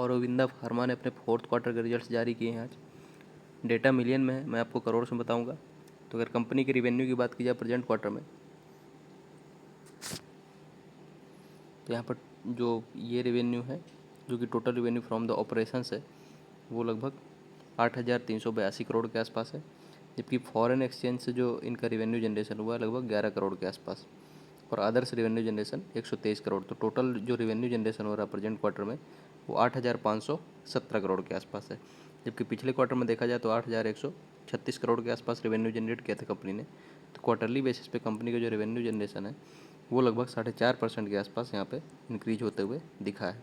Aurobindo pharma ने अपने fourth quarter के रिजल्ट्स जारी किए हैं आज। डेटा मिलियन में है, मैं आपको करोड़ में बताऊंगा। तो अगर कंपनी के रिवेन्यू की बात की जाए प्रेजेंट क्वार्टर में, तो यहाँ पर जो ये रेवेन्यू है, जो कि total revenue from the operations है, वो लगभग 8,382 करोड़ के आसपास है। जबकि फॉरेन एक्सचेंज से जो इनका रेवेन्यू जनरेशन हुआ है लगभग 11 करोड़ के आसपास, और अदर्स रेवेन्यू जनरेशन 123 करोड़। तो टोटल जो रेवेन्यू जनरेशन हो रहा है प्रेजेंट क्वार्टर में वो 8,517 करोड़ के आसपास है। जबकि पिछले क्वार्टर में देखा जाए तो 8,136 करोड़ के आसपास रेवेन्यू जनरेट किया था कंपनी ने। तो क्वार्टरली बेसिस पे कंपनी का जो रेवेन्यू जनरेशन है वो लगभग 4.5% के आसपास यहाँ पे इंक्रीज होते हुए दिखा है।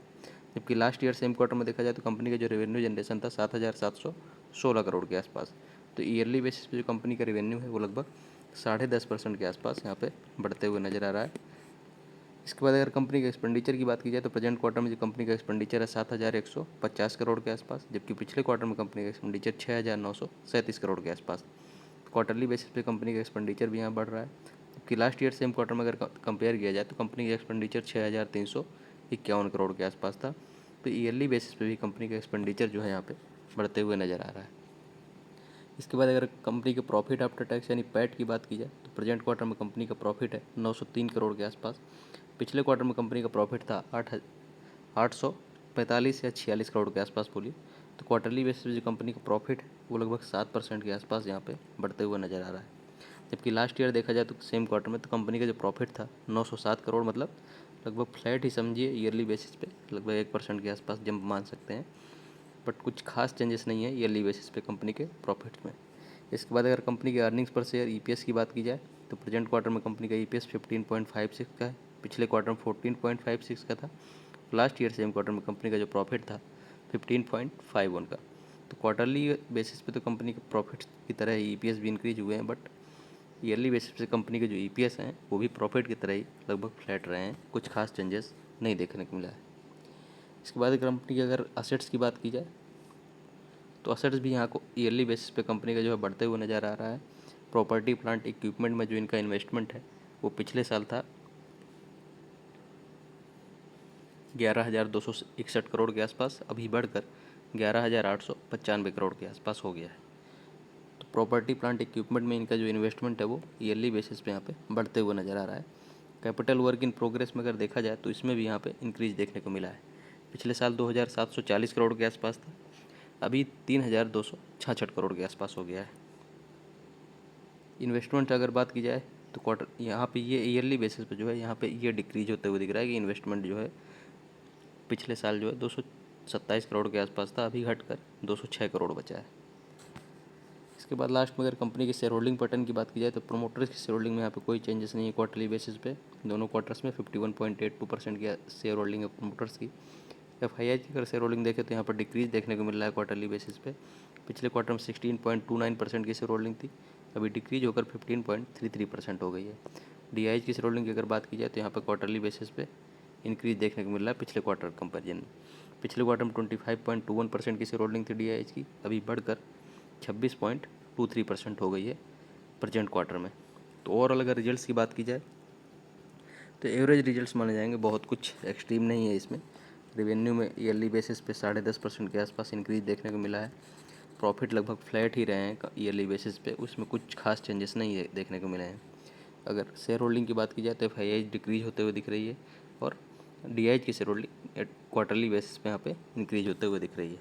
जबकि लास्ट ईयर सेम क्वार्टर में देखा जाए तो कंपनी का जो रेवेन्यू जनरेशन था 7,716 करोड़ के आसपास। तो ईयरली बेसिस पे जो कंपनी का रेवेन्यू है वो लगभग 10.5% के आसपास यहाँ पे बढ़ते हुए नज़र आ रहा है। इसके बाद अगर कंपनी के एक्सपेंडिचर की बात की जाए तो प्रेजेंट क्वार्टर में जो कंपनी का एक्सपेंडिचर है 7,150 करोड़ के आसपास, जबकि पिछले क्वार्टर में कंपनी का एक्सपेंडिचर 6,937 करोड़ के आसपास। क्वार्टरली बेसिस पे कंपनी का एक्सपेंडिचर भी यहाँ बढ़ रहा है। जबकि लास्ट ईयर सेम क्वार्टर में अगर कंपेयर किया जाए तो कंपनी का एक्सपेंडिचर 6,351 करोड़ के आसपास था। तो ईयरली बेसिस पे भी कंपनी का एक्सपेंडिचर जो है यहाँ पे बढ़ते हुए नज़र आ रहा है। इसके बाद अगर कंपनी के प्रॉफिट आफ्टर टैक्स यानी पैट की बात की जाए तो प्रेजेंट क्वार्टर में कंपनी का प्रॉफिट है 903 करोड़ के आसपास। पिछले क्वार्टर में कंपनी का प्रॉफिट था 845 या 46 करोड़ के आसपास बोलिए। तो क्वार्टरली बेसिस पे जो कंपनी का प्रॉफिट है वो लगभग 7% के आसपास यहाँ पे बढ़ते हुए नज़र आ रहा है। जबकि लास्ट ईयर देखा जाए तो सेम क्वार्टर में तो कंपनी का जो प्रॉफिट था 907 करोड़, मतलब लगभग फ्लैट ही समझिए ईयरली बेसिस पे, लगभग 1% के आसपास जंप मान सकते हैं। बट कुछ खास चेंजेस नहीं है ईयरली बेसिस पे कंपनी के प्रॉफिट में। इसके बाद अगर कंपनी के अर्निंग्स पर शेयर ईपीएस की बात की जाए तो प्रेजेंट क्वार्टर में कंपनी का ईपीएस 15.56 का है, पिछले क्वार्टर में 14.56 का था। लास्ट ईयर सेम क्वार्टर में कंपनी का जो प्रॉफिट था 15.51 का। तो क्वार्टरली बेसिस पे तो कंपनी के प्रॉफिट की तरह ही ईपीएस भी इंक्रीज हुए हैं, बट ईयरली बेसिस पे कंपनी के जो ईपीएस हैं वो भी प्रॉफिट की तरह ही लगभग फ्लैट रहे हैं, कुछ खास चेंजेस नहीं देखने को मिला है। इसके बाद कंपनी की अगर असेट्स की बात की जाए तो असेट्स भी यहाँ को ईयरली बेसिस पे कंपनी का जो है बढ़ते हुए नज़र आ रहा है। प्रॉपर्टी प्लांट इक्विपमेंट में जो इनका इन्वेस्टमेंट है वो पिछले साल था 11,261 करोड़ के आसपास, अभी बढ़कर 11,895 करोड़ के आसपास हो गया है। तो प्रॉपर्टी प्लांट इक्विपमेंट में इनका जो इन्वेस्टमेंट है वो ईयरली बेसिस पे यहाँ पे बढ़ते हुए नज़र आ रहा है। कैपिटल वर्क इन प्रोग्रेस में अगर देखा जाए तो इसमें भी यहाँ पे इंक्रीज देखने को मिला है। पिछले साल 2,740 करोड़ के आसपास था, अभी 3,266 करोड़ के आसपास हो गया है। इन्वेस्टमेंट अगर बात की जाए तो क्वार्टर यहाँ पे ये ईयरली बेसिस पे जो है यहाँ पे ये डिक्रीज होते हुए दिख रहा है कि इन्वेस्टमेंट जो है पिछले साल जो है 227 करोड़ के आसपास था, अभी घटकर 206 करोड़ बचा है। इसके बाद लास्ट में अगर कंपनी के शेयर होल्डिंग पैटर्न की बात की जाए तो प्रोमोटर्स की शेयर होल्डिंग में यहाँ पे कोई चेंजेस नहीं है क्वार्टरली बेसिस पे। दोनों क्वार्टर्स में 51.82% की शेयर होल्डिंग है प्रोमोटर्स की। एफआईआई की अगर शेयर होल्डिंग देखें तो यहाँ पर डिक्रीज देखने को मिल रहा है क्वार्टरली बेसिस पे। पिछले क्वार्टर में 16.29% की शेयर होल्डिंग थी, अभी डिक्रीज होकर 15.33% हो गई है। डीआईएच की शेयर होल्डिंग की अगर बात की जाए तो यहाँ पर क्वार्टरली बेसिस पे इंक्रीज देखने को मिल रहा है पिछले क्वार्टर कंपेरिजन में। पिछले क्वार्टर में 25.21% की शेयर होल्डिंग थी डीआईएच की, अभी बढ़कर 26.23% हो गई है प्रेजेंट क्वार्टर में। तो ओवरऑल अगर रिजल्ट्स की बात की जाए तो एवरेज रिजल्ट्स माने जाएंगे, बहुत कुछ एक्सट्रीम नहीं है इसमें। रेवेन्यू में ईयरली बेसिस पे 10.5% के आसपास इंक्रीज देखने को मिला है। प्रॉफिट लगभग फ्लैट ही रहे हैं ईयरली बेसिस पे, उसमें कुछ खास चेंजेस नहीं है देखने को मिले हैं। अगर शेयर होल्डिंग की बात की जाए तो एफआईआई डिक्रीज होते हुए दिख रही है और डीआईएच की शेयर होल्डिंग क्वार्टरली बेसिस पे यहाँ पे इंक्रीज होते हुए दिख रही है।